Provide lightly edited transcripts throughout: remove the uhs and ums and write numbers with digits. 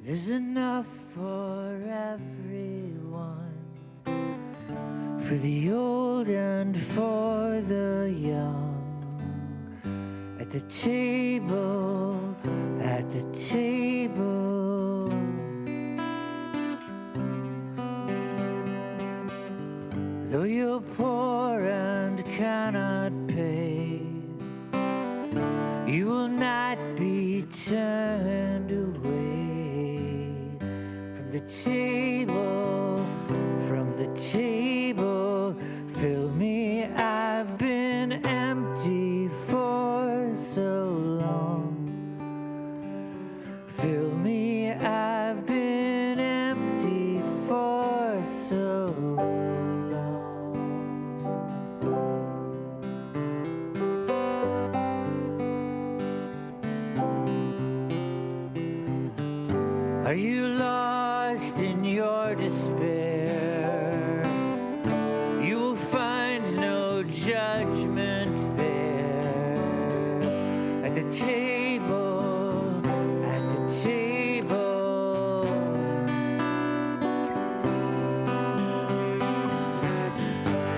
There's enough for everyone, for the old and for the young. At the table, at the table. Though you're poor and cannot pay, you will not be turned away from the table, from the table. Fill me, I've been empty for so long. Fill me, I've been empty for so long. Are you lost in your despair? You will find no judgment there. At the table, at the table.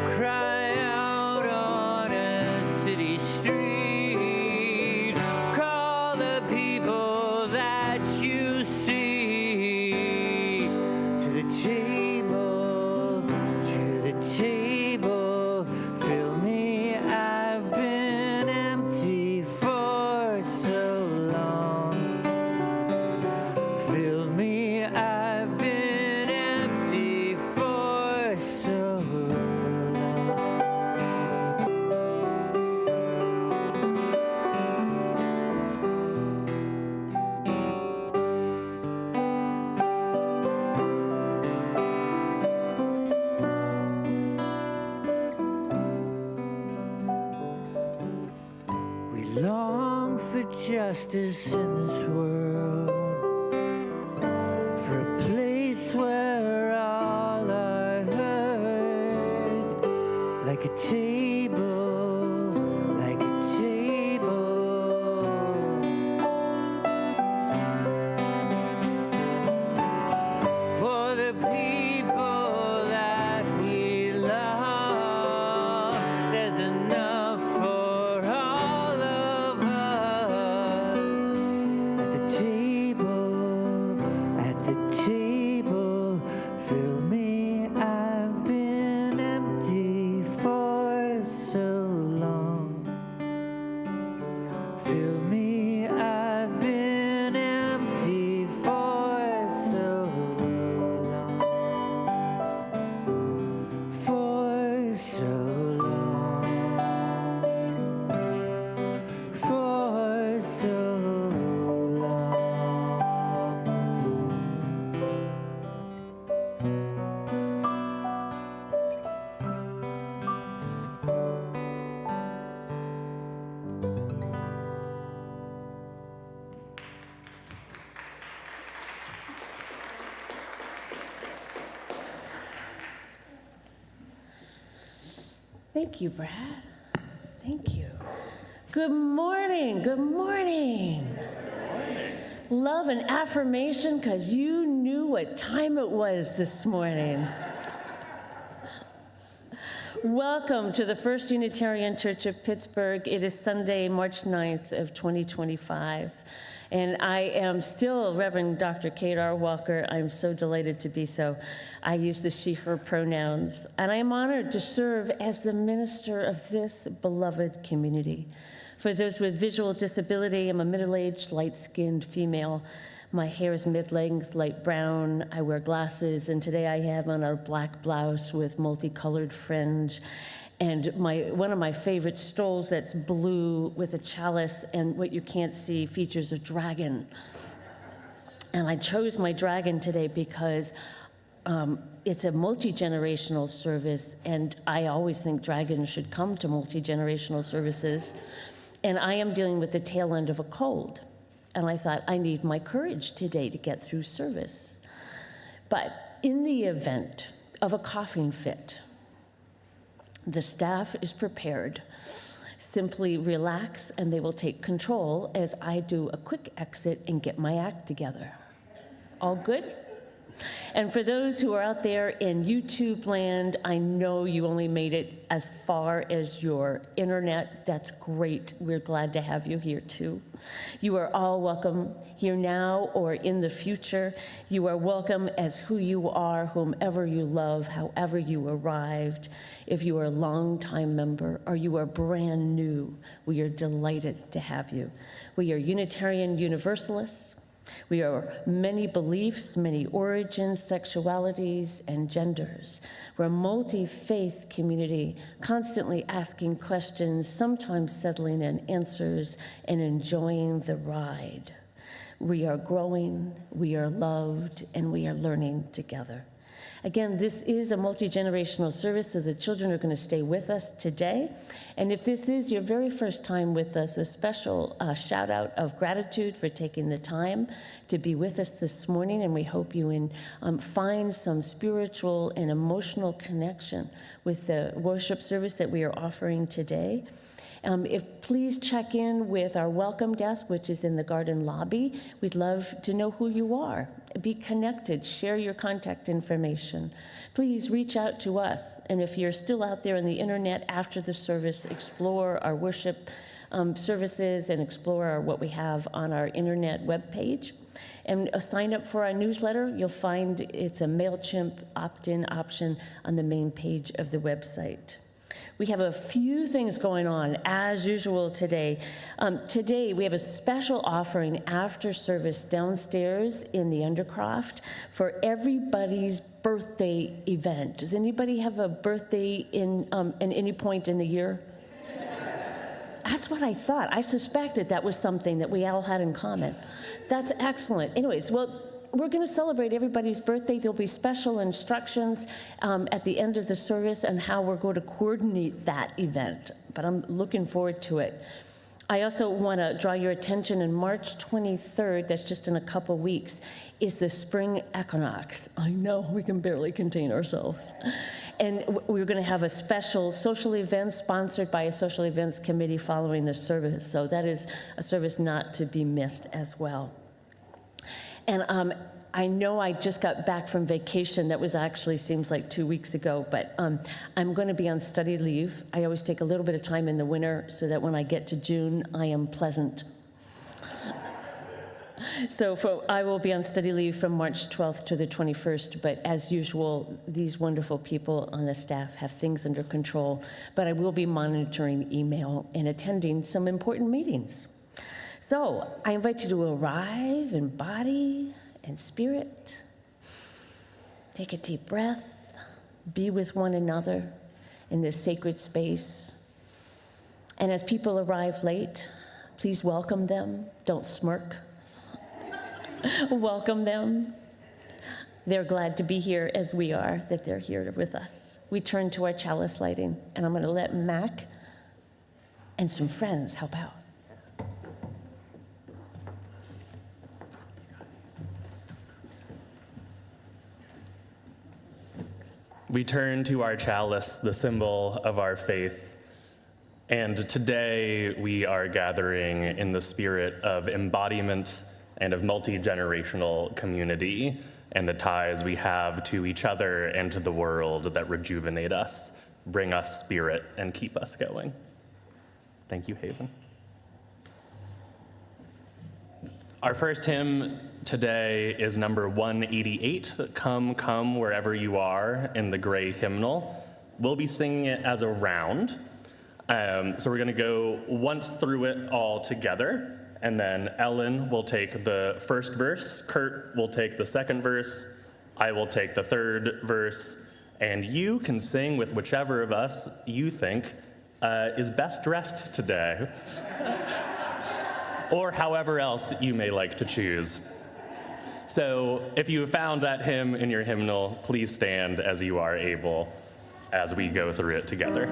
Cry out on a city street. Call the people that you see to the table, to the table. Fill me, I've been empty for so long. Fill me, I've been empty for so long. We long for justice in this world, for a place where all are heard, like a table, like a table. For the people that we love, there's enough for all of us. At the table, at the table. Fill me, I've been empty for so long. Fill me, I've been empty for so long. For so long. For so long. Thank you, Brad. Thank you. Good morning. Good morning. Love and affirmation because you knew what time it was this morning. Welcome to the First Unitarian Church of Pittsburgh. It is Sunday, March 9th of 2025. And I am still Reverend Dr. Kate R. Walker. I'm so delighted to be so. I use the she, her pronouns. And I am honored to serve as the minister of this beloved community. For those with visual disability, I'm a middle-aged, light-skinned female. My hair is mid-length, light brown. I wear glasses, and today I have on a black blouse with multicolored fringe. And one of my favorite stoles that's blue with a chalice, and what you can't see features a dragon. And I chose my dragon today because it's a multi-generational service, and I always think dragons should come to multi-generational services. And I am dealing with the tail end of a cold. And I thought, I need my courage today to get through service. But in the event of a coughing fit, the staff is prepared. Simply relax and they will take control as I do a quick exit and get my act together. All good? And for those who are out there in YouTube land, I know you only made it as far as your internet. That's great. We're glad to have you here too. You are all welcome here now or in the future. You are welcome as who you are, whomever you love, however you arrived. If you are a longtime member or you are brand new, we are delighted to have you. We are Unitarian Universalists. We are many beliefs, many origins, sexualities, and genders. We're a multi-faith community, constantly asking questions, sometimes settling in answers, and enjoying the ride. We are growing, we are loved, and we are learning together. Again, this is a multi-generational service, so the children are going to stay with us today. And if this is your very first time with us, a special shout out of gratitude for taking the time to be with us this morning, and we hope you find some spiritual and emotional connection with the worship service that we are offering today. Please check in with our welcome desk, which is in the garden lobby. We'd love to know who you are. Be connected, share your contact information. Please reach out to us. And if you're still out there on the internet after the service, explore our worship services and explore what we have on our internet webpage. And sign up for our newsletter. You'll find it's a MailChimp opt-in option on the main page of the website. We have a few things going on, as usual today. Today, we have a special offering after service downstairs in the Undercroft for everybody's birthday event. Does anybody have a birthday in any point in the year? That's what I thought. I suspected that was something that we all had in common. That's excellent. Anyways, well, we're going to celebrate everybody's birthday. There'll be special instructions at the end of the service on how we're going to coordinate that event, but I'm looking forward to it. I also want to draw your attention on March 23rd, that's just in a couple weeks, is the spring equinox. I know, we can barely contain ourselves. And we're going to have a special social event sponsored by a social events committee following the service, so that is a service not to be missed as well. And I know I just got back from vacation. That was actually seems like 2 weeks ago, but I'm going to be on study leave. I always take a little bit of time in the winter so that when I get to June, I am pleasant. So I will be on study leave from March 12th to the 21st, but as usual, these wonderful people on the staff have things under control, but I will be monitoring email and attending some important meetings. So I invite you to arrive in body and spirit. Take a deep breath. Be with one another in this sacred space. And as people arrive late, please welcome them. Don't smirk. Welcome them. They're glad to be here as we are, that they're here with us. We turn to our chalice lighting, and I'm going to let Mac and some friends help out. We turn to our chalice, the symbol of our faith. And today we are gathering in the spirit of embodiment and of multi-generational community and the ties we have to each other and to the world that rejuvenate us, bring us spirit, and keep us going. Thank you, Haven. Our first hymn today is number 188, Come, Come, Wherever You Are, in the gray hymnal. We'll be singing it as a round. So we're going to go once through it all together, and then Ellen will take the first verse, Kurt will take the second verse, I will take the third verse, and you can sing with whichever of us you think is best dressed today. Or however else you may like to choose. So if you have found that hymn in your hymnal, please stand as you are able as we go through it together.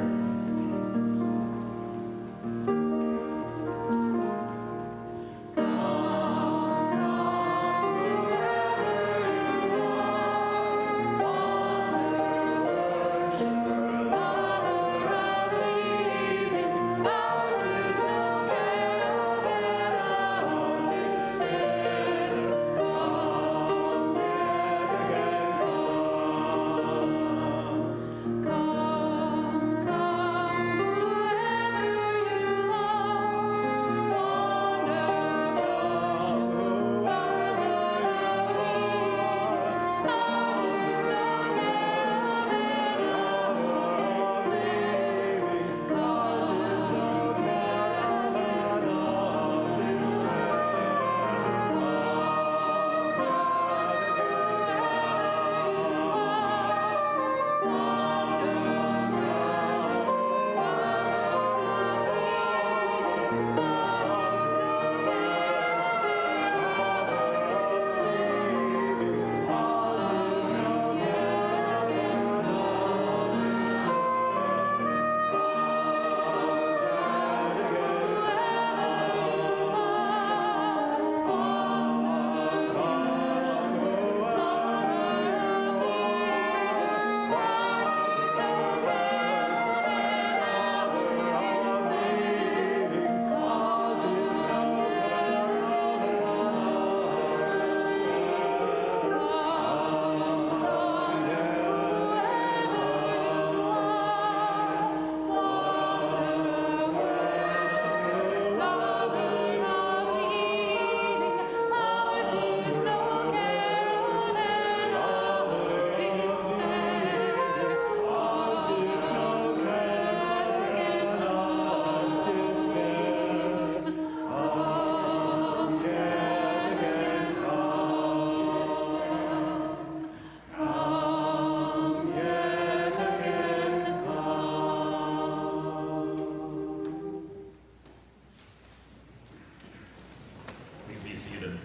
seated.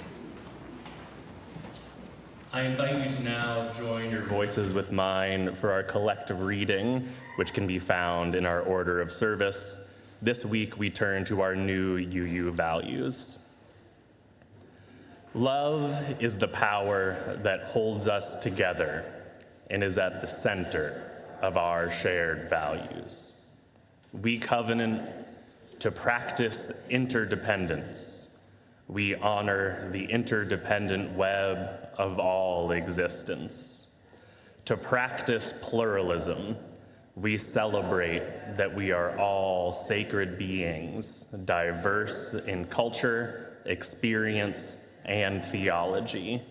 I invite you to now join your voices with mine for our collective reading, which can be found in our order of service. This week, we turn to our new UU values. Love is the power that holds us together and is at the center of our shared values. We covenant to practice interdependence. We honor the interdependent web of all existence. To practice pluralism, we celebrate that we are all sacred beings, diverse in culture, experience, and theology.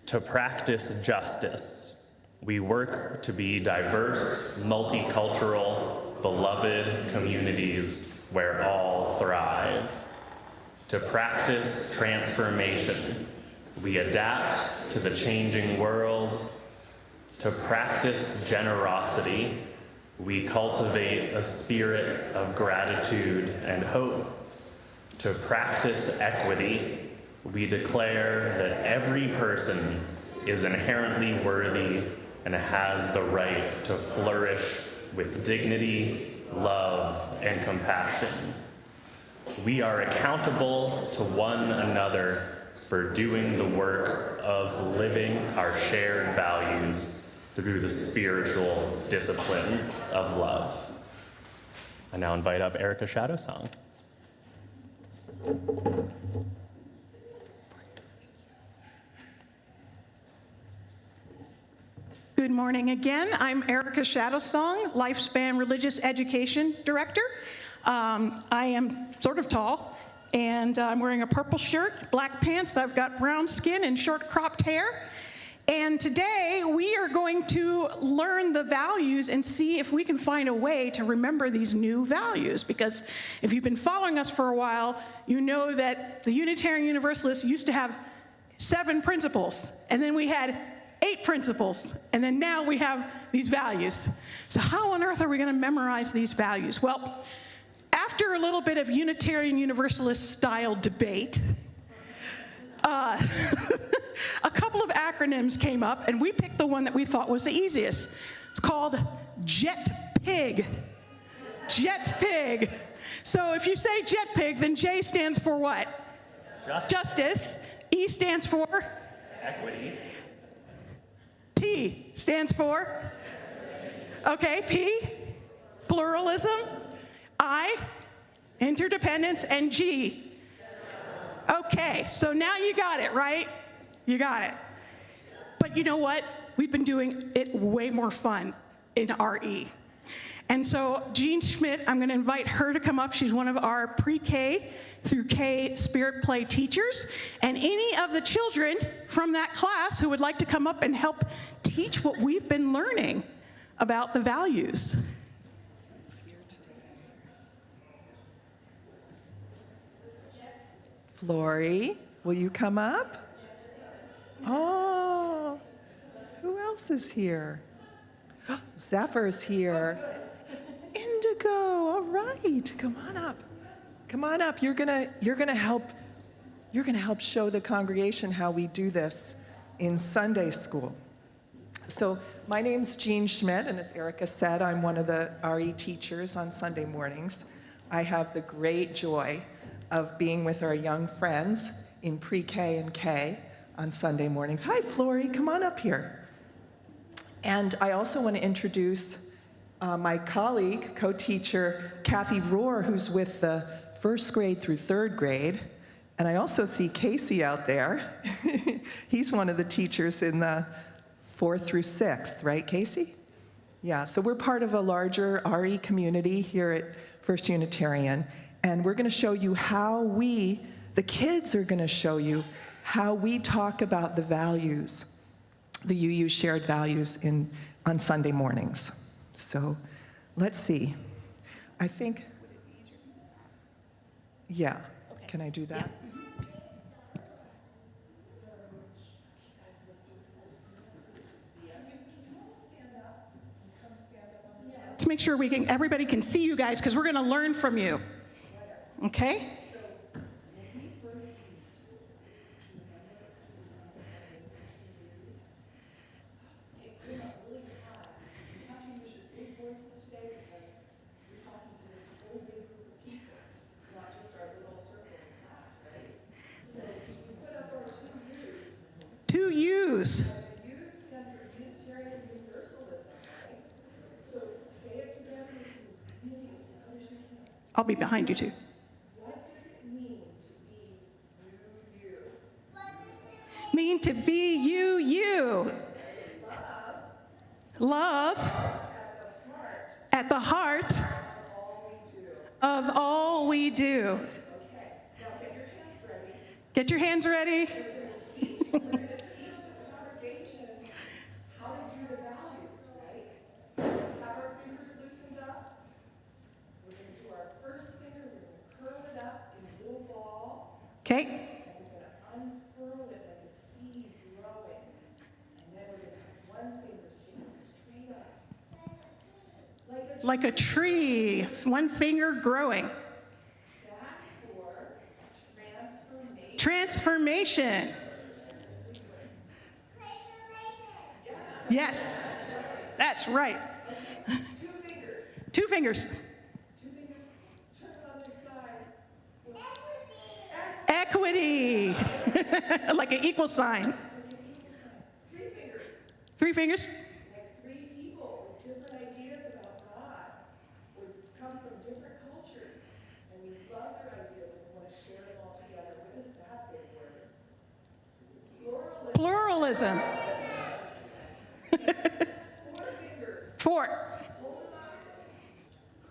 To practice justice, we work to be diverse, multicultural, beloved communities where all thrive. To practice transformation, we adapt to the changing world. To practice generosity, we cultivate a spirit of gratitude and hope. To practice equity, we declare that every person is inherently worthy and has the right to flourish with dignity, love, and compassion. We are accountable to one another for doing the work of living our shared values through the spiritual discipline of love. I now invite up Erica Shadowsong. Good morning again. I'm Erica Shadowsong, Lifespan Religious Education Director. I am sort of tall, and I'm wearing a purple shirt, black pants, I've got brown skin and short cropped hair. And today we are going to learn the values and see if we can find a way to remember these new values. Because if you've been following us for a while, you know that the Unitarian Universalists used to have 7 principles, and then we had 8 principles, and then now we have these values. So how on earth are we going to memorize these values? Well, after a little bit of Unitarian Universalist style debate, a couple of acronyms came up, and we picked the one that we thought was the easiest. It's called JET-PIG. JET-PIG. So if you say JET-PIG, then J stands for what? Justice. E stands for? Equity. T stands for? Okay, P, pluralism. I, interdependence, and G. Okay, so now you got it, right? You got it. But you know what? We've been doing it way more fun in RE. And so Jean Schmidt, I'm going to invite her to come up. She's one of our pre-K through K Spirit Play teachers. And any of the children from that class who would like to come up and help teach what we've been learning about the values. Flory, will you come up? Oh, who else is here? Zephyr's here. Indigo, all right, come on up. Come on up. You're gonna help show the congregation how we do this in Sunday school. So my name's Jean Schmidt, and as Erica said, I'm one of the RE teachers on Sunday mornings. I have the great joy of being with our young friends in pre-K and K on Sunday mornings. Hi, Flory, come on up here. And I also want to introduce my colleague, co-teacher, Kathy Rohr, who's with the 1st grade through 3rd grade. And I also see Casey out there. He's one of the teachers in the 4th through 6th, right, Casey? Yeah, so we're part of a larger RE community here at First Unitarian. And we're going to show you how the kids are going to show you how we talk about the values, the UU shared values on Sunday mornings. So let's see. I think, yeah, can I do that? Let's make sure everybody can see you guys, because we're going to learn from you. Okay? use. You stand for Unitarian Universalism, right? So say it together with me, really as loud as you can. I'll be behind you too. What does it mean to be you? Mean to be you, you. Love at the heart of all we do. Okay, now get your hands ready. Get your hands ready. We're going to teach the congregation how to do the values, right? So we have our fingers loosened up. We're going to do our first finger, we're going to curl it up in a little ball, Okay. and we're going to unfurl it like a seed growing. And then we're going to have one finger sticking straight up. Like a tree, one finger growing. That's for transformation. Transformation. Yes, that's right. Two fingers. Two fingers. Two fingers. Turn it on their side. Equity. Like an equal sign. Three fingers. Three fingers. Like three people with different ideas about God. We come from different cultures, and we love their ideas and we want to share them all together. What is that big word? Pluralism. Pluralism. Four fingers. Four. Hold them up.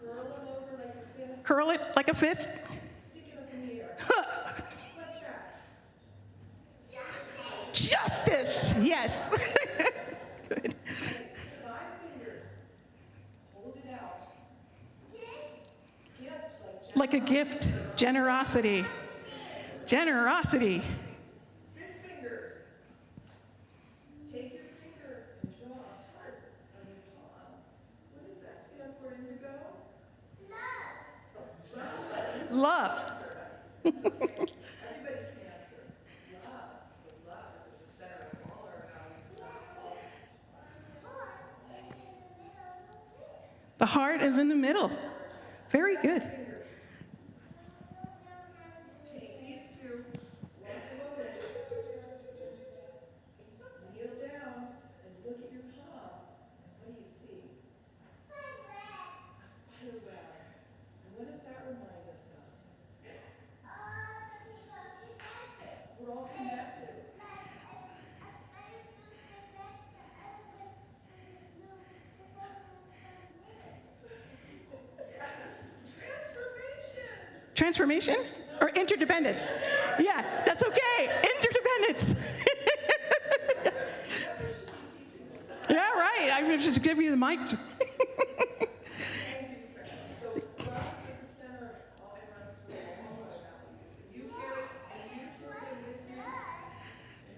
Curl them over like a fist. Curl it like a fist. Stick it up in the air. What's that? Justice. Yes. Good. 5 fingers. Hold it out. Gift Like a gift. Generosity. Generosity. 6 fingers. Take your finger and draw a heart on your palm. What does that stand for, Indigo? Love. Everybody can answer. Love. So love is at the center of all our values and principles. The heart is in the middle. Very good. Fingers. Take these two. Walk them over. Kneel down and look at your palm. And what do you see? A spider web. And what does that remind us of? We're all connected. Yes, transformation. Transformation or interdependence? Yeah, that's okay. Interdependence. Yeah, right. I would just give you the mic. So love is at the center of all, it runs through all our values. And you carry them with you.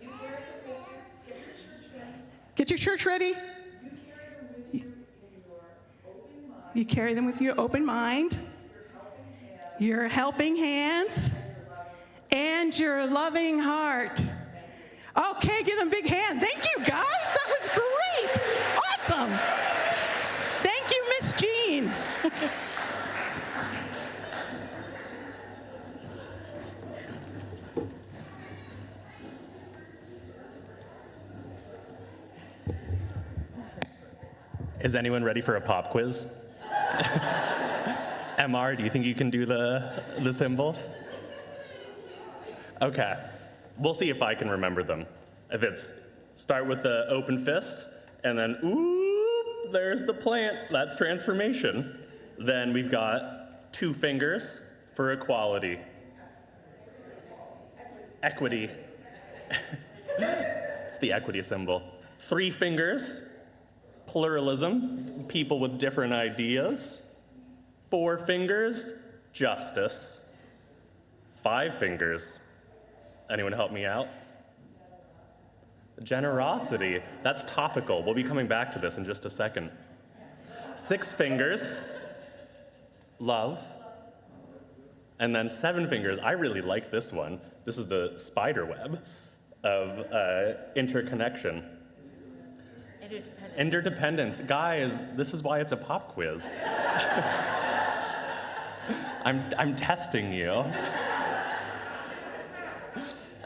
And you carry them with you. Get your church ready. Get your church ready. You carry them with you in your open mind. You carry them with your open mind, your helping hands, and your loving heart. Okay, give them a big hand. Thank you, guys. That was great. Awesome. Thank you, Miss Jean. Is anyone ready for a pop quiz? MR, do you think you can do the symbols? Okay, we'll see if I can remember them. If it's start with the open fist, and then ooh, there's the plant, that's transformation. Then we've got 2 fingers for equality. Equity. It's the equity symbol. 3 fingers, pluralism, people with different ideas. 4 fingers, justice. 5 fingers, anyone help me out? Generosity, that's topical. We'll be coming back to this in just a second. 6 fingers, love. And then 7 fingers, I really liked this one. This is the spider web of interconnection. Interdependence. Guys, this is why it's a pop quiz. I'm testing you.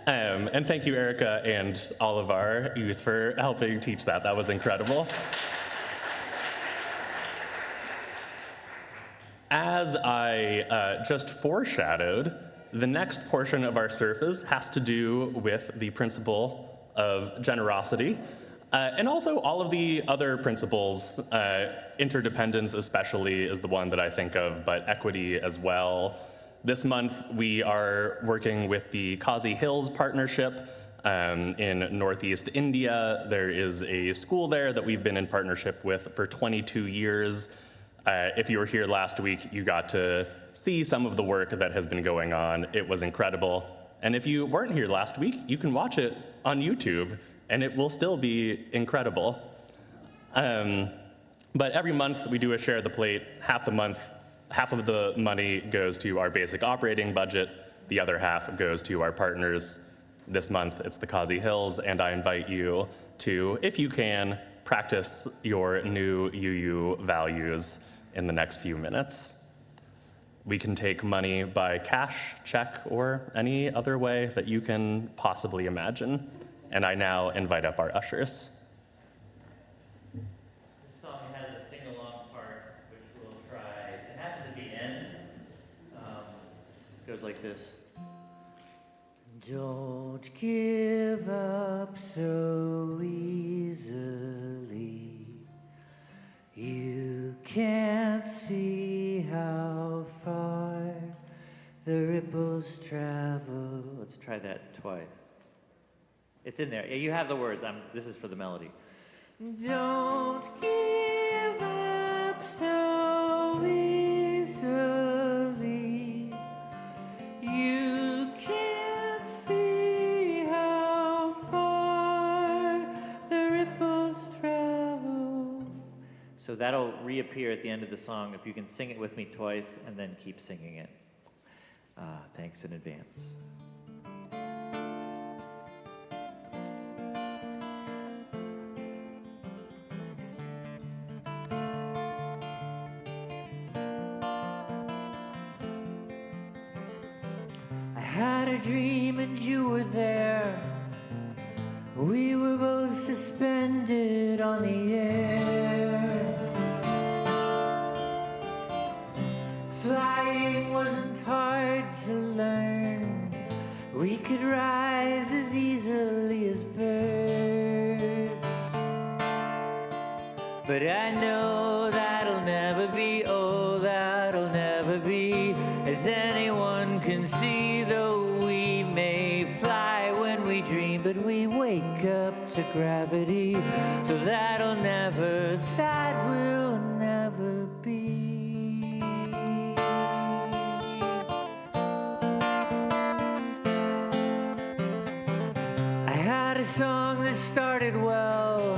And thank you, Erica, and all of our youth for helping teach that. That was incredible. As I just foreshadowed, the next portion of our service has to do with the principle of generosity, and also all of the other principles. Interdependence especially is the one that I think of, but equity as well. This month, we are working with the Kazi Hills Partnership in Northeast India. There is a school there that we've been in partnership with for 22 years. If you were here last week, you got to see some of the work that has been going on. It was incredible. And if you weren't here last week, you can watch it on YouTube, and it will still be incredible. But every month, we do a share the plate. Half of the money goes to our basic operating budget. The other half goes to our partners. This month, it's the Kazi Hills, and I invite you to, if you can, practice your new UU values in the next few minutes. We can take money by cash, check, or any other way that you can possibly imagine. And I now invite up our ushers. This song has a sing-along part, which we'll try. It happens at the end. It goes like this. Don't give up so easily. You can't see how far the ripples travel. Let's try that twice. It's in there. You have the words. This is for the melody. Don't give up so easily. You can't see how far the ripples travel. So that'll reappear at the end of the song if you can sing it with me twice and then keep singing it. Thanks in advance. I had a dream and you were there. We were both suspended on the air. Flying wasn't hard to learn. We could rise as easily as birds. But I know that'll never be, oh, that'll never be. As anyone can see, though we may fly when we dream, but we wake up to gravity. So that will never be. I had a song that started well,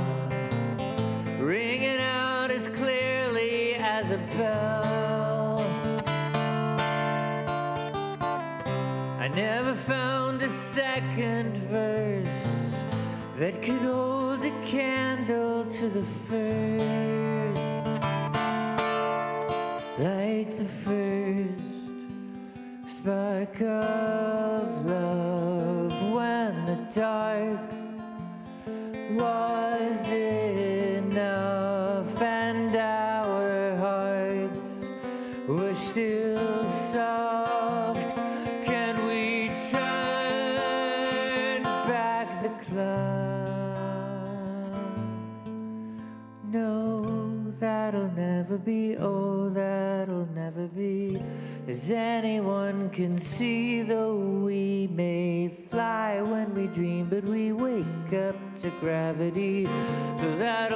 ringing out as clearly as a bell. I never found a second verse that could hold a candle to the first, like the first spark of love when the dark was enough and our hearts were still soft. Can we turn back the clock? No, that'll never be, oh, that'll never be. As anyone can see, though we may fly when we dream, but we wake up to gravity. So that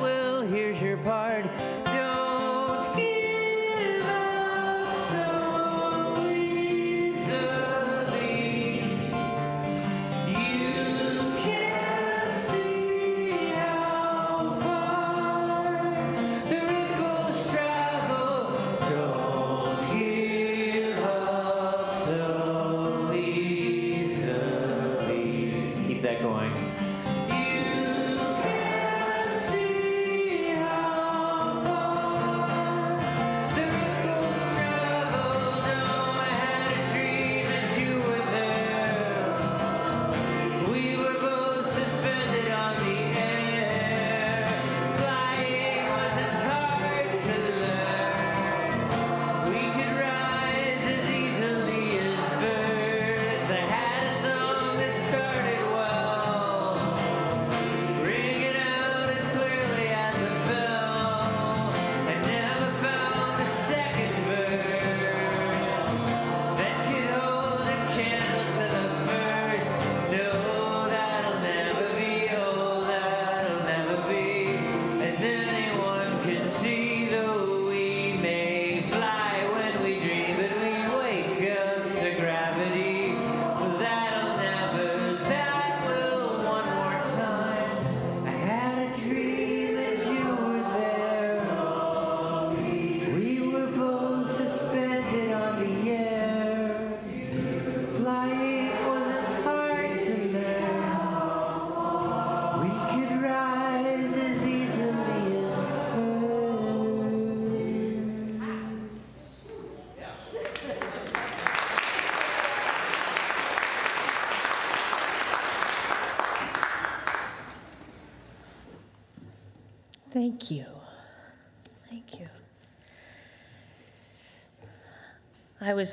will, here's your part. Don't give up so easily. You can't see how far the ripples travel. Don't give up so easily. Keep that going. You can't see how far the ripples travel. No, I had a dream and you were there. Thank you. Thank you. I was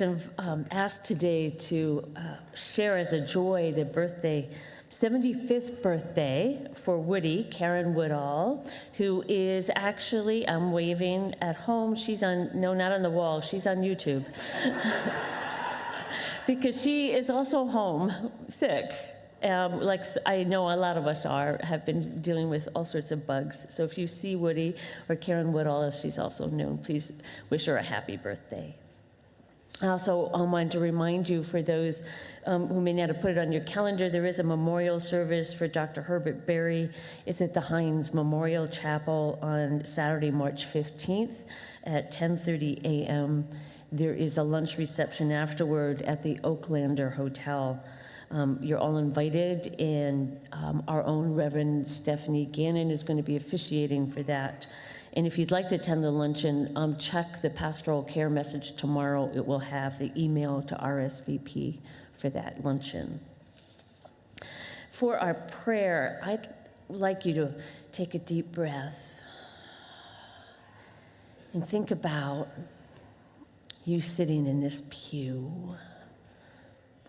asked today to share as a joy the 75th birthday for Woody, Karen Woodall, who is actually, I'm waving at home. She's on, no, not on the wall, she's on YouTube. Because she is also home, sick. Like I know a lot of us have been dealing with all sorts of bugs. So if you see Woody or Karen Woodall, as she's also known, please wish her a happy birthday. I also wanted to remind you, for those who may not have put it on your calendar, there is a memorial service for Dr. Herbert Berry. It's at the Hines Memorial Chapel on Saturday, March 15th at 10:30 a.m. There is a lunch reception afterward at the Oaklander Hotel. You're all invited, and our own Reverend Stephanie Gannon is going to be officiating for that. And if you'd like to attend the luncheon, check the pastoral care message tomorrow. It will have the email to RSVP for that luncheon. For our prayer, I'd like you to take a deep breath and think about you sitting in this pew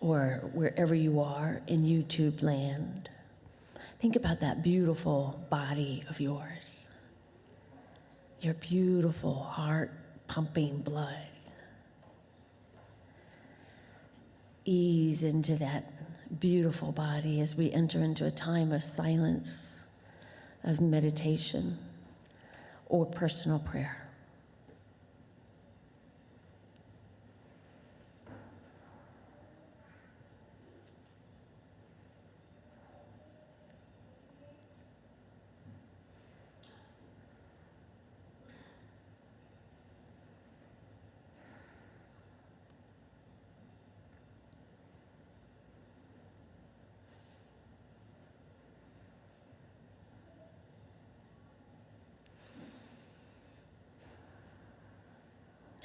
or wherever you are in YouTube land. Think about that beautiful body of yours. Your beautiful heart pumping blood. Ease into that beautiful body as we enter into a time of silence, of meditation, or personal prayer.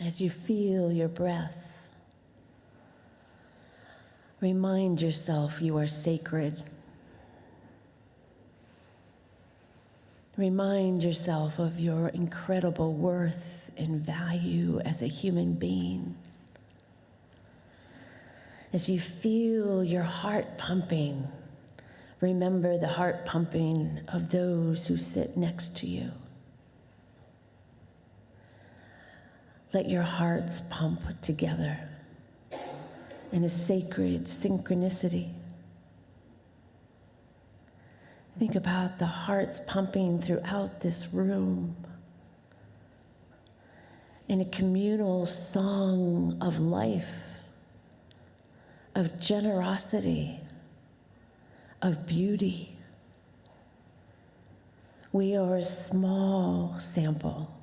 As you feel your breath, remind yourself you are sacred. Remind yourself of your incredible worth and value as a human being. As you feel your heart pumping, remember the heart pumping of those who sit next to you. Let your hearts pump together in a sacred synchronicity. Think about the hearts pumping throughout this room in a communal song of life, of generosity, of beauty. We are a small sample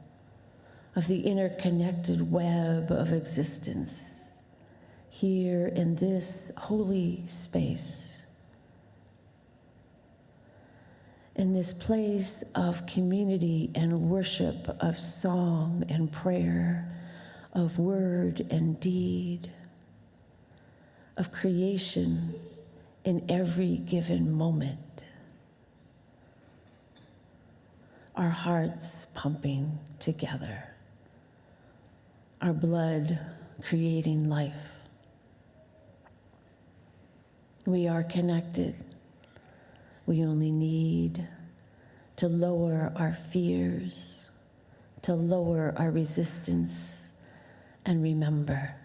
of the interconnected web of existence here in this holy space, in this place of community and worship, of song and prayer, of word and deed, of creation in every given moment. Our hearts pumping together. Our blood creating life. We are connected. We only need to lower our fears, to lower our resistance, and remember.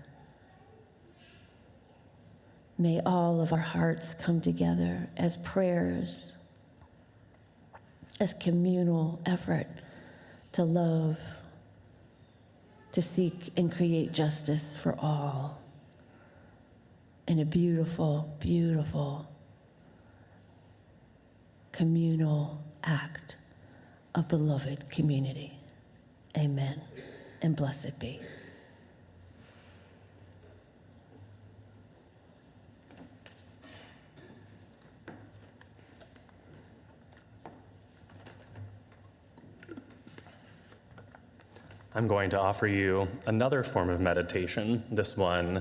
May all of our hearts come together as prayers, as communal effort to love, to seek and create justice for all in a beautiful, beautiful communal act of beloved community. Amen, and blessed be. I'm going to offer you another form of meditation. This one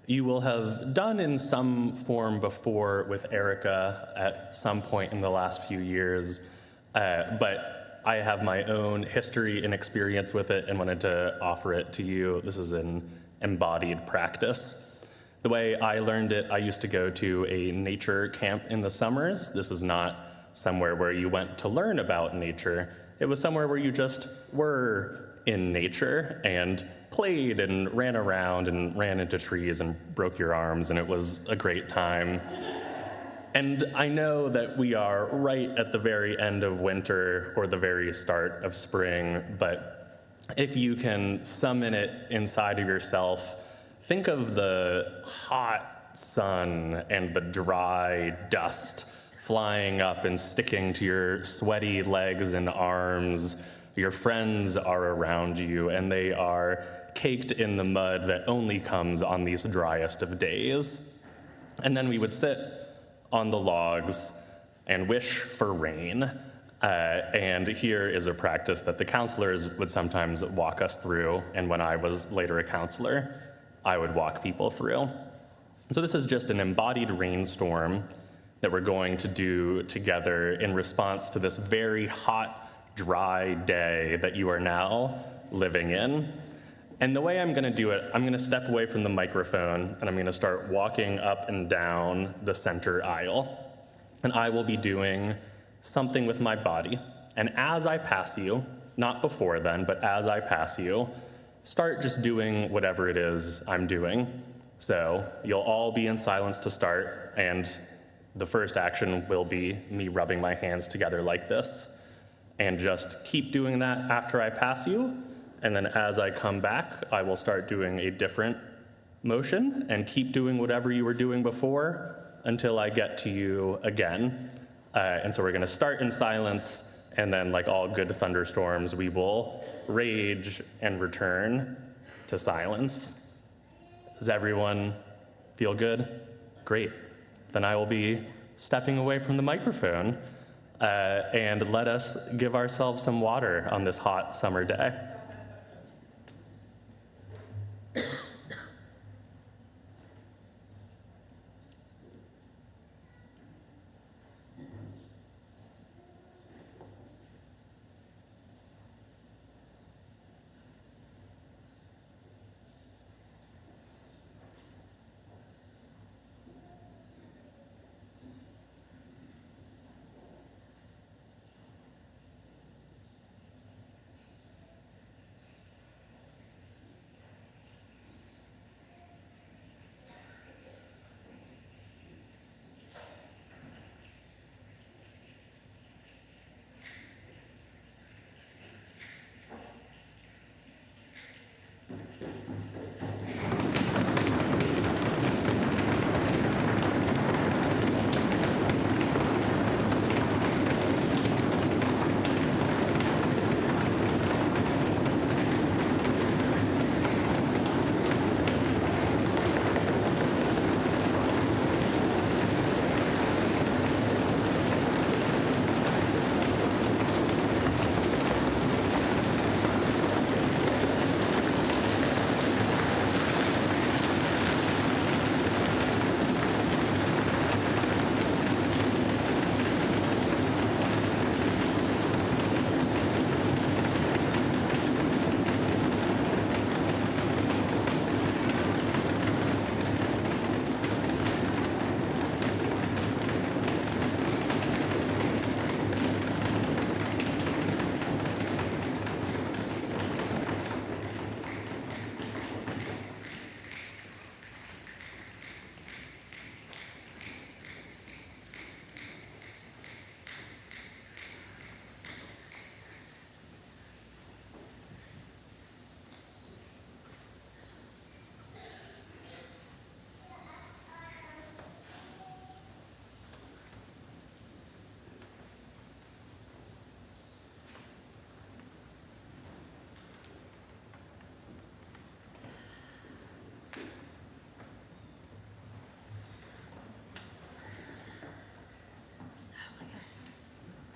you will have done in some form before with Erica at some point in the last few years, but I have my own history and experience with it and wanted to offer it to you. This is an embodied practice. The way I learned it, I used to go to a nature camp in the summers. This is not somewhere where you went to learn about nature. It was somewhere where you just were in nature and played and ran around and ran into trees and broke your arms, and it was a great time. And I know that we are right at the very end of winter or the very start of spring, but if you can summon it inside of yourself, think of the hot sun and the dry dust flying up and sticking to your sweaty legs and arms. Your friends are around you, and they are caked in the mud that only comes on these driest of days. And then we would sit on the logs and wish for rain. And here is a practice that the counselors would sometimes walk us through, and when I was later a counselor, I would walk people through. So this is just an embodied rainstorm that we're going to do together in response to this very hot, dry day that you are now living in. And the way I'm gonna do it, I'm gonna step away from the microphone and I'm gonna start walking up and down the center aisle. And I will be doing something with my body. And as I pass you, not before then, but as I pass you, start just doing whatever it is I'm doing. So you'll all be in silence to start, and the first action will be me rubbing my hands together like this. And just keep doing that after I pass you. And then as I come back, I will start doing a different motion and keep doing whatever you were doing before until I get to you again. And so we're gonna start in silence, and then like all good thunderstorms, we will rage and return to silence. Does everyone feel good? Great. Then I will be stepping away from the microphone, and let us give ourselves some water on this hot summer day.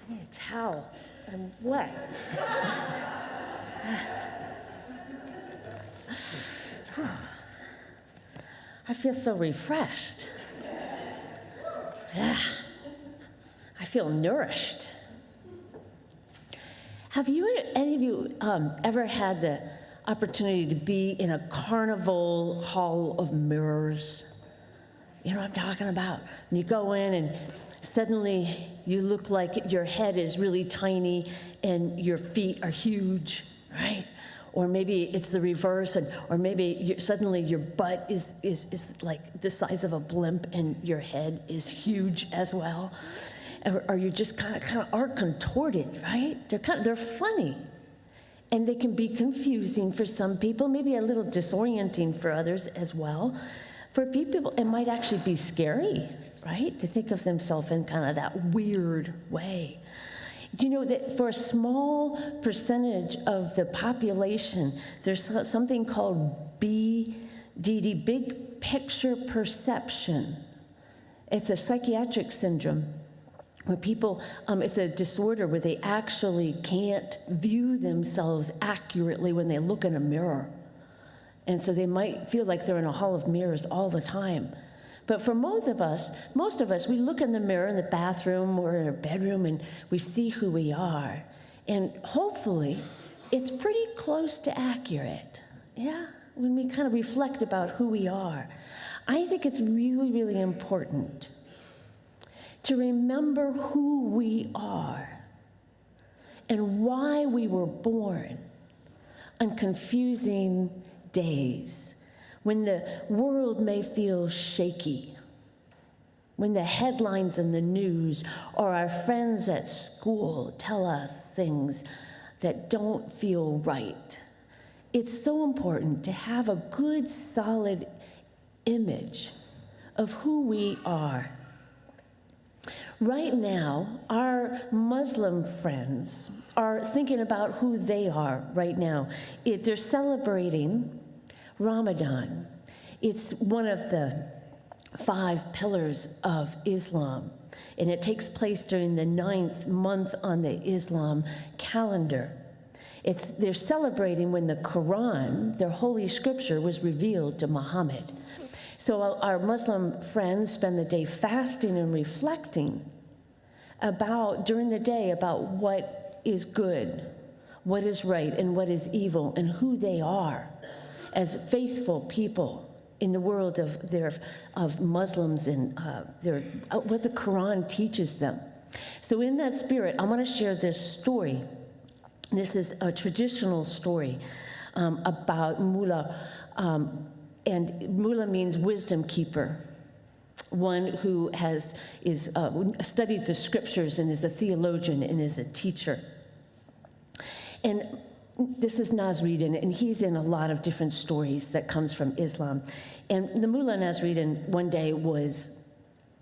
I need a towel. I'm wet. I feel so refreshed. I feel nourished. Have any of you ever had the opportunity to be in a carnival hall of mirrors? You know what I'm talking about? And you go in and suddenly you look like your head is really tiny and your feet are huge, right? Or maybe it's the reverse, or maybe suddenly your butt is like the size of a blimp and your head is huge as well. Or you just kind of are contorted, right? They're funny. And they can be confusing for some people, maybe a little disorienting for others as well. For people, it might actually be scary, right? To think of themselves in kind of that weird way. Do you know that for a small percentage of the population, there's something called BDD, big picture perception. It's a psychiatric syndrome where people, it's a disorder where they actually can't view themselves accurately when they look in a mirror. And so they might feel like they're in a hall of mirrors all the time. But for most of us, we look in the mirror in the bathroom or in our bedroom and we see who we are. And hopefully, it's pretty close to accurate, yeah? When we kind of reflect about who we are. I think it's really, really important to remember who we are and why we were born on confusing days, when the world may feel shaky, when the headlines in the news or our friends at school tell us things that don't feel right. It's so important to have a good, solid image of who we are. Right now, our Muslim friends are thinking about who they are right now. They're celebrating Ramadan. It's one of the 5 pillars of Islam, and it takes place during the 9th month on the Islam calendar. They're celebrating when the Quran, their holy scripture, was revealed to Muhammad. So our Muslim friends spend the day fasting and reflecting during the day about what is good, what is right, and what is evil, and who they are as faithful people in the world of Muslims and what the Quran teaches them. So in that spirit, I want to share this story. This is a traditional story about Mullah, and Mullah means wisdom keeper, one who studied the scriptures and is a theologian and is a teacher. And this is Nasruddin, and he's in a lot of different stories that comes from Islam. And the Mullah Nasruddin one day was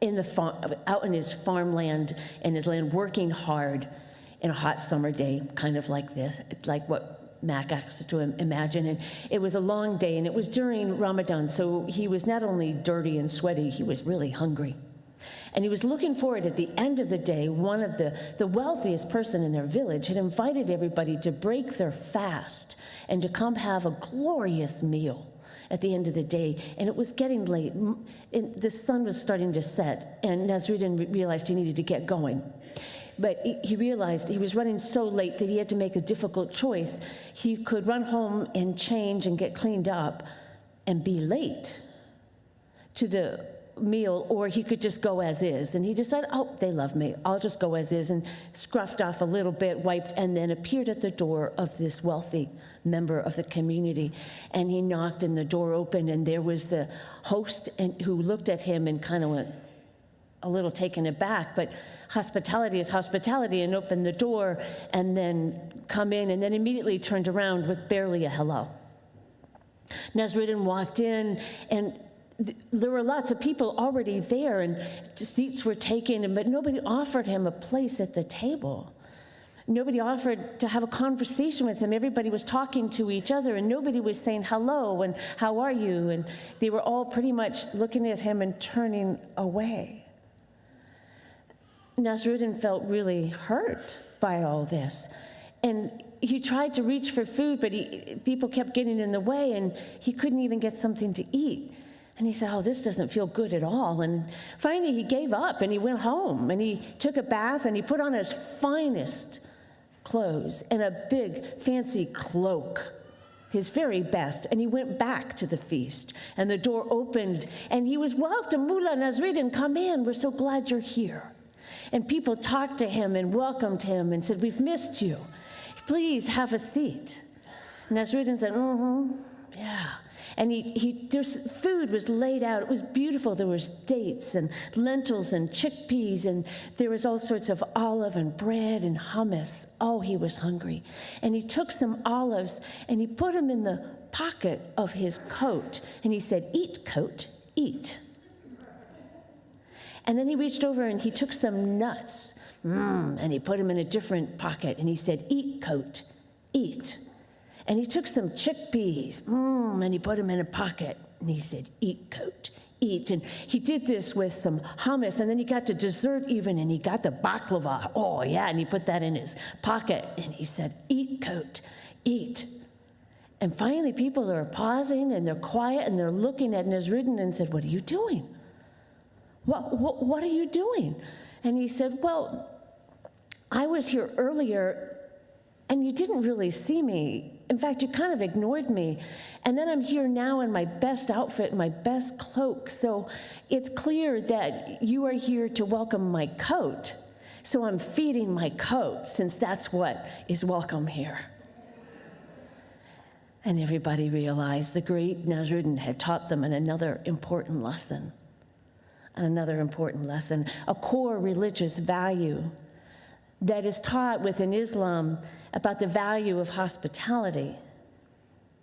out in his farmland and his land working hard in a hot summer day, kind of like this, like what Mac asked to imagine. And it was a long day, and it was during Ramadan, so he was not only dirty and sweaty, he was really hungry. And he was looking forward at the end of the day. One of the wealthiest person in their village had invited everybody to break their fast and to come have a glorious meal at the end of the day. And it was getting late. And the sun was starting to set, and Nasruddin realized he needed to get going. But he realized he was running so late that he had to make a difficult choice. He could run home and change and get cleaned up and be late to the meal, or he could just go as is. And he decided, oh, they love me, I'll just go as is, and scruffed off a little bit, wiped, and then appeared at the door of this wealthy member of the community. And he knocked, and the door opened, and there was the host, who looked at him and kind of went a little taken aback, but hospitality is hospitality, and opened the door and then come in, and then immediately turned around with barely a hello. Nasruddin walked in, and there were lots of people already there, and seats were taken, but nobody offered him a place at the table. Nobody offered to have a conversation with him. Everybody was talking to each other, and nobody was saying hello and how are you, and they were all pretty much looking at him and turning away. Nasruddin felt really hurt by all this, and he tried to reach for food, but people kept getting in the way, and he couldn't even get something to eat. And he said, oh, this doesn't feel good at all. And finally he gave up, and he went home, and he took a bath, and he put on his finest clothes and a big fancy cloak, his very best, and he went back to the feast. And the door opened, and he was welcomed. Mullah Nasruddin, come in. We're so glad you're here. And people talked to him and welcomed him and said, we've missed you. Please have a seat. Nasruddin said, yeah. And there's food was laid out. It was beautiful. There was dates and lentils and chickpeas, and there was all sorts of olive and bread and hummus. Oh, he was hungry. And he took some olives and he put them in the pocket of his coat. And he said, eat, coat, eat. And then he reached over and he took some nuts, and he put them in a different pocket. And he said, eat, coat, eat. And he took some chickpeas, and he put them in a pocket. And he said, eat, coat, eat. And he did this with some hummus. And then he got to dessert even, and he got the baklava. Oh, yeah, and he put that in his pocket. And he said, eat, coat, eat. And finally, people are pausing, and they're quiet, and they're looking at Nasruddin and said, what are you doing? What are you doing? And he said, well, I was here earlier, and you didn't really see me. In fact, you kind of ignored me. And then I'm here now in my best outfit and my best cloak. So it's clear that you are here to welcome my coat. So I'm feeding my coat, since that's what is welcome here. And everybody realized the great Nasruddin had taught them another important lesson. A core religious value that is taught within Islam about the value of hospitality,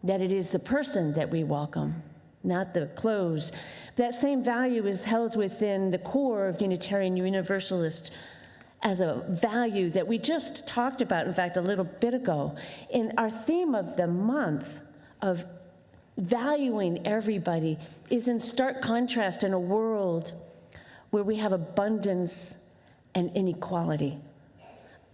that it is the person that we welcome, not the clothes. That same value is held within the core of Unitarian Universalist as a value that we just talked about, in fact, a little bit ago. In our theme of the month of valuing everybody is in stark contrast in a world where we have abundance and inequality.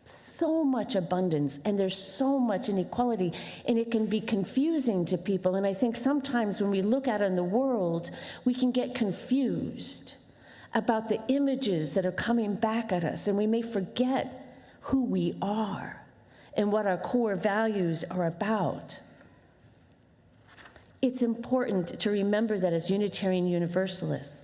So much abundance, and there's so much inequality, and it can be confusing to people. And I think sometimes when we look out in the world, we can get confused about the images that are coming back at us, and we may forget who we are and what our core values are about. It's important to remember that as Unitarian Universalists,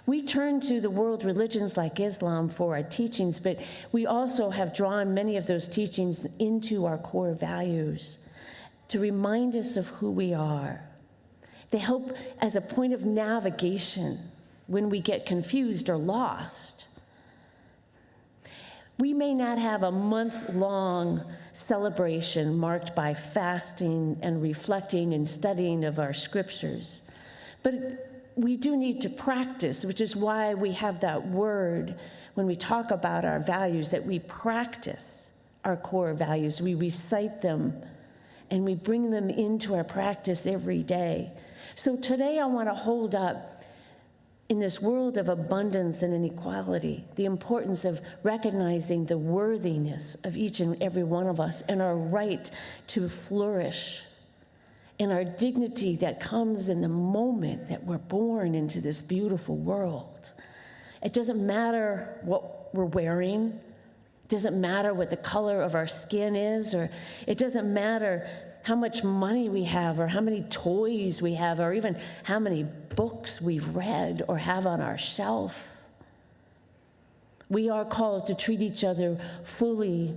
we turn to the world religions like Islam for our teachings, but we also have drawn many of those teachings into our core values to remind us of who we are. They help as a point of navigation when we get confused or lost. We may not have a month-long celebration marked by fasting and reflecting and studying of our scriptures, but we do need to practice, which is why we have that word when we talk about our values, that we practice our core values. We recite them, and we bring them into our practice every day. So today I want to hold up, in this world of abundance and inequality, the importance of recognizing the worthiness of each and every one of us and our right to flourish, and our dignity that comes in the moment that we're born into this beautiful world. It doesn't matter what we're wearing. It doesn't matter what the color of our skin is, or it doesn't matter how much money we have, or how many toys we have, or even how many books we've read or have on our shelf. We are called to treat each other fully,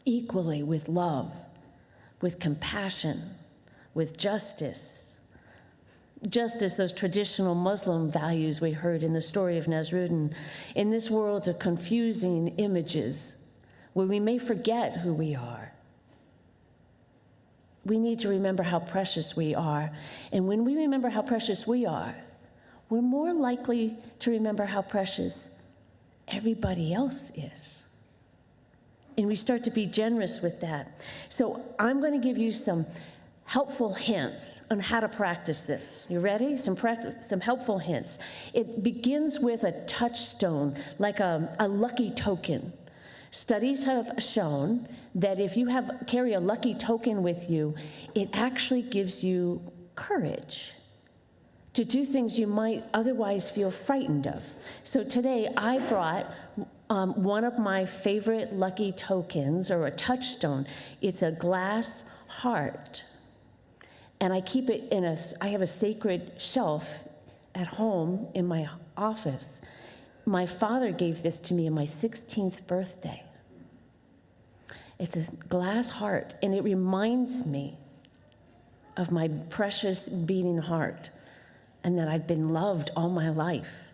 equally, with love, with compassion, with justice. Just as those traditional Muslim values we heard in the story of Nasruddin, in this world of confusing images where we may forget who we are, we need to remember how precious we are. And when we remember how precious we are, we're more likely to remember how precious everybody else is. And we start to be generous with that. So I'm going to give you some helpful hints on how to practice this. You ready? Some helpful hints. It begins with a touchstone, like a lucky token. Studies have shown that if you carry a lucky token with you, it actually gives you courage to do things you might otherwise feel frightened of. So today I brought one of my favorite lucky tokens, or a touchstone. It's a glass heart. And I keep it I have a sacred shelf at home in my office. My father gave this to me on my 16th birthday. It's a glass heart, and it reminds me of my precious beating heart and that I've been loved all my life.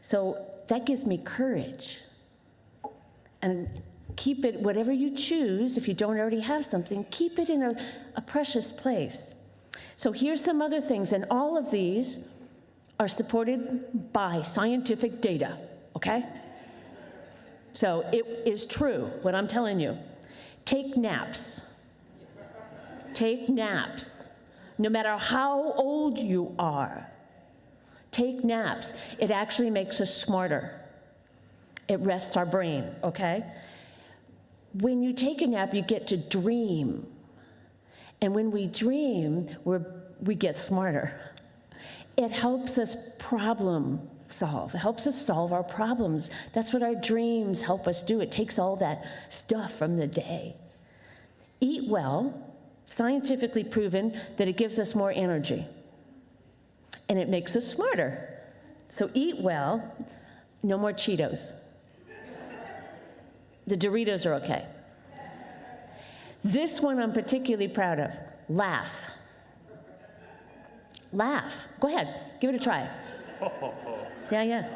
So that gives me courage. And keep it, whatever you choose, if you don't already have something, keep it in a precious place. So here's some other things, and all of these are supported by scientific data, okay? So it is true, what I'm telling you. Take naps. Take naps. No matter how old you are, take naps. It actually makes us smarter. It rests our brain, okay? When you take a nap, you get to dream. And when we dream, we get smarter. It helps us problem solve. It helps us solve our problems. That's what our dreams help us do. It takes all that stuff from the day. Eat well, scientifically proven that it gives us more energy. And it makes us smarter. So eat well, no more Cheetos. The Doritos are okay. This one I'm particularly proud of. Laugh. Laugh. Go ahead, give it a try. Yeah.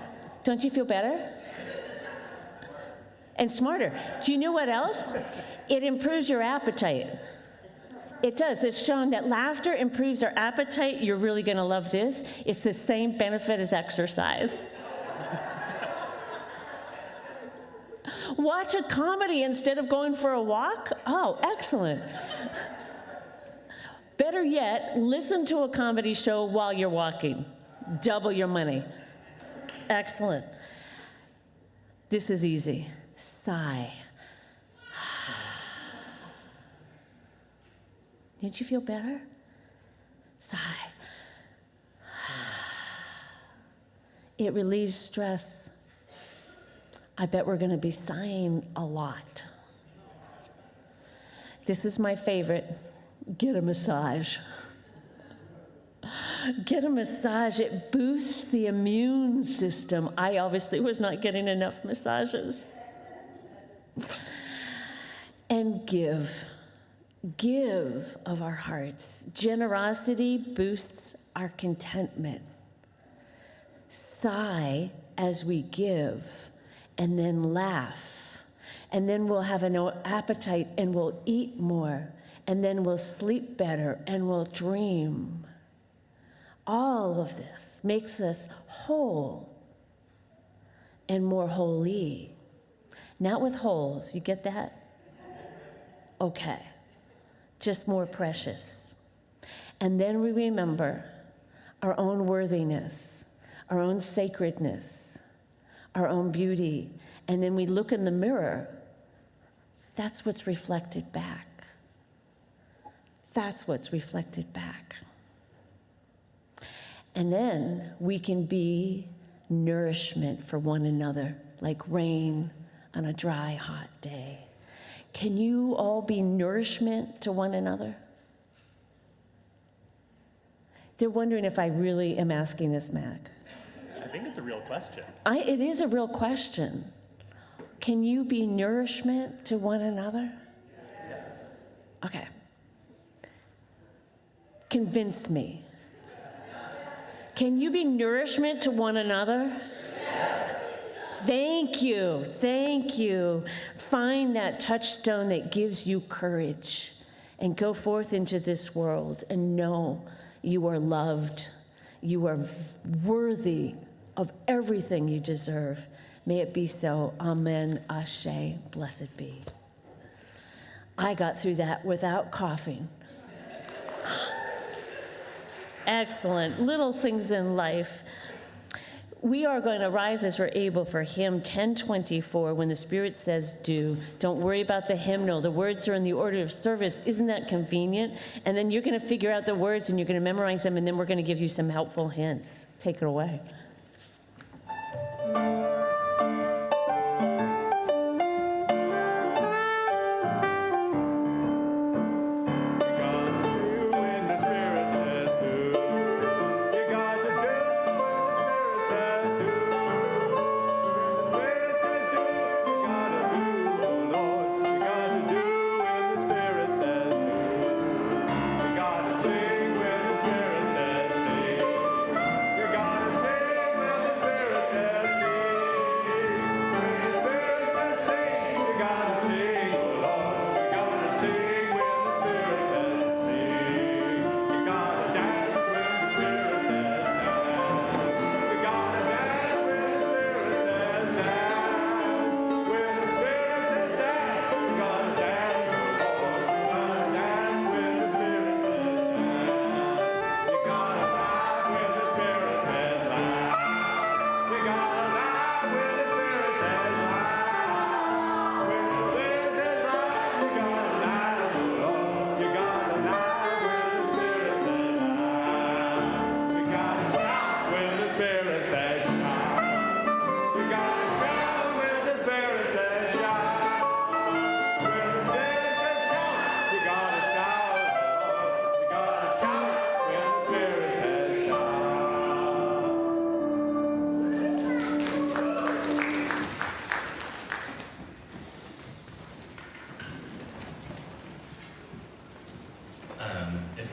Don't you feel better? And smarter. Do you know what else? It improves your appetite. It does. It's shown that laughter improves our appetite. You're really going to love this. It's the same benefit as exercise. Watch a comedy instead of going for a walk? Oh, excellent. Better yet, listen to a comedy show while you're walking. Double your money. Excellent. This is easy. Sigh. Didn't you feel better? Sigh. It relieves stress. I bet we're going to be sighing a lot. This is my favorite. Get a massage. Get a massage. It boosts the immune system. I obviously was not getting enough massages. And give. Give of our hearts. Generosity boosts our contentment. Sigh as we give, and then laugh. And then we'll have an appetite and we'll eat more. And then we'll sleep better and we'll dream. All of this makes us whole and more holy. Not with holes, you get that? Okay, just more precious. And then we remember our own worthiness, our own sacredness, our own beauty. And then we look in the mirror. That's what's reflected back. That's what's reflected back. And then we can be nourishment for one another, like rain on a dry, hot day. Can you all be nourishment to one another? They're wondering if I really am asking this, Mac. I think it's a real question. It is a real question. Can you be nourishment to one another? Yes. Okay. Convince me. Can you be nourishment to one another? Yes. Thank you. Thank you. Find that touchstone that gives you courage and go forth into this world and know you are loved. You are worthy of everything you deserve. May it be so. Amen. Ashe. Blessed be. I got through that without coughing. Excellent. Little things in life. We are going to rise as we're able for hymn 1024 when the Spirit says do. Don't worry about the hymnal. The words are in the order of service. Isn't that convenient? And then you're going to figure out the words and you're going to memorize them, and then we're going to give you some helpful hints. Take it away.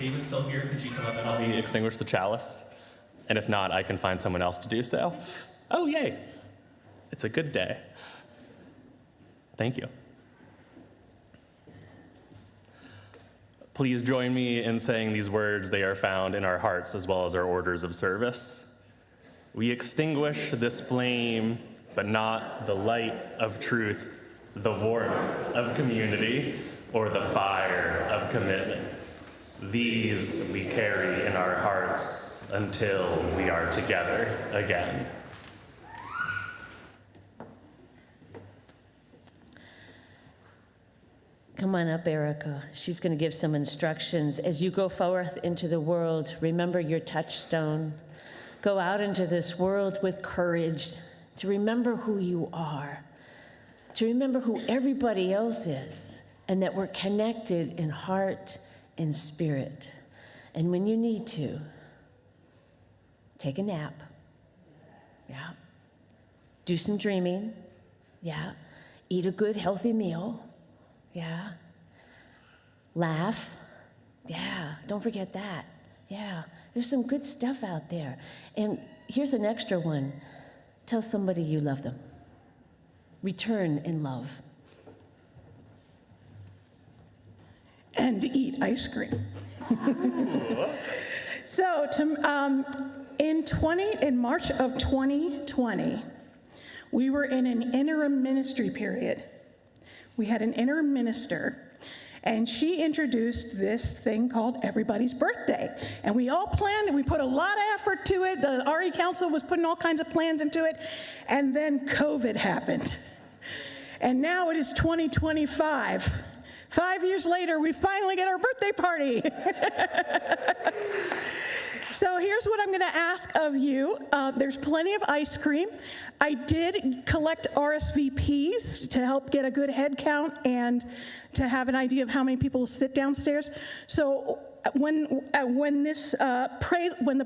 Haven's still here, could you come up and help me extinguish the chalice? And if not, I can find someone else to do so. Oh, yay. It's a good day. Thank you. Please join me in saying these words. They are found in our hearts as well as our orders of service. We extinguish this flame, but not the light of truth, the warmth of community, or the fire of commitment. These we carry in our hearts until we are together again. Come on up, Erica. She's going to give some instructions. As you go forth into the world, remember your touchstone. Go out into this world with courage to remember who you are, to remember who everybody else is, and that we're connected in heart and spirit. And when you need to, take a nap. Yeah. Do some dreaming. Yeah. Eat a good, healthy meal. Yeah. Laugh. Yeah. Don't forget that. Yeah. There's some good stuff out there. And here's an extra one. Tell somebody you love them. Return in love. And eat ice cream. So in March of 2020, we were in an interim ministry period. We had an interim minister, and she introduced this thing called Everybody's Birthday. And we all planned, and we put a lot of effort to it. The RE Council was putting all kinds of plans into it, and then COVID happened. And now it is 2025. 5 years later, we finally get our birthday party. So here's what I'm going to ask of you. There's plenty of ice cream. I did collect RSVPs to help get a good head count and to have an idea of how many people will sit downstairs. So when the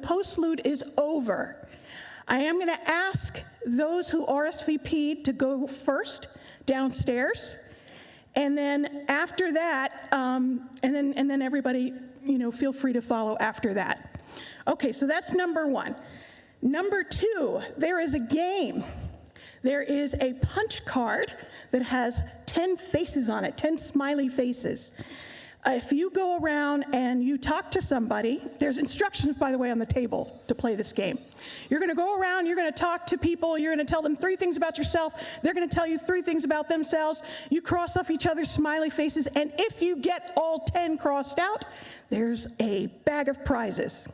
postlude is over, I am going to ask those who RSVP'd to go first downstairs. And then after that, and then everybody, feel free to follow after that. Okay, so that's number one. Number two, there is a game. There is a punch card that has 10 faces on it, 10 smiley faces. If you go around and you talk to somebody, there's instructions, by the way, on the table to play this game. You're going to go around, you're going to talk to people, you're going to tell them 3 things about yourself, they're going to tell you 3 things about themselves. You cross off each other's smiley faces, and if you get all 10 crossed out, there's a bag of prizes.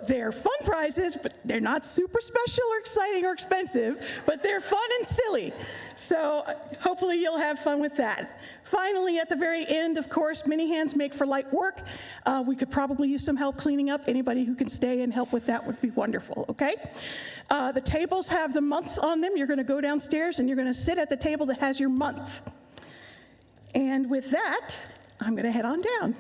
They're fun prizes, but they're not super special or exciting or expensive, but they're fun and silly. So hopefully you'll have fun with that. Finally, at the very end, of course, many hands make for light work. We could probably use some help cleaning up. Anybody who can stay and help with that would be wonderful, okay? The tables have the months on them. You're going to go downstairs and you're going to sit at the table that has your month. And with that, I'm going to head on down.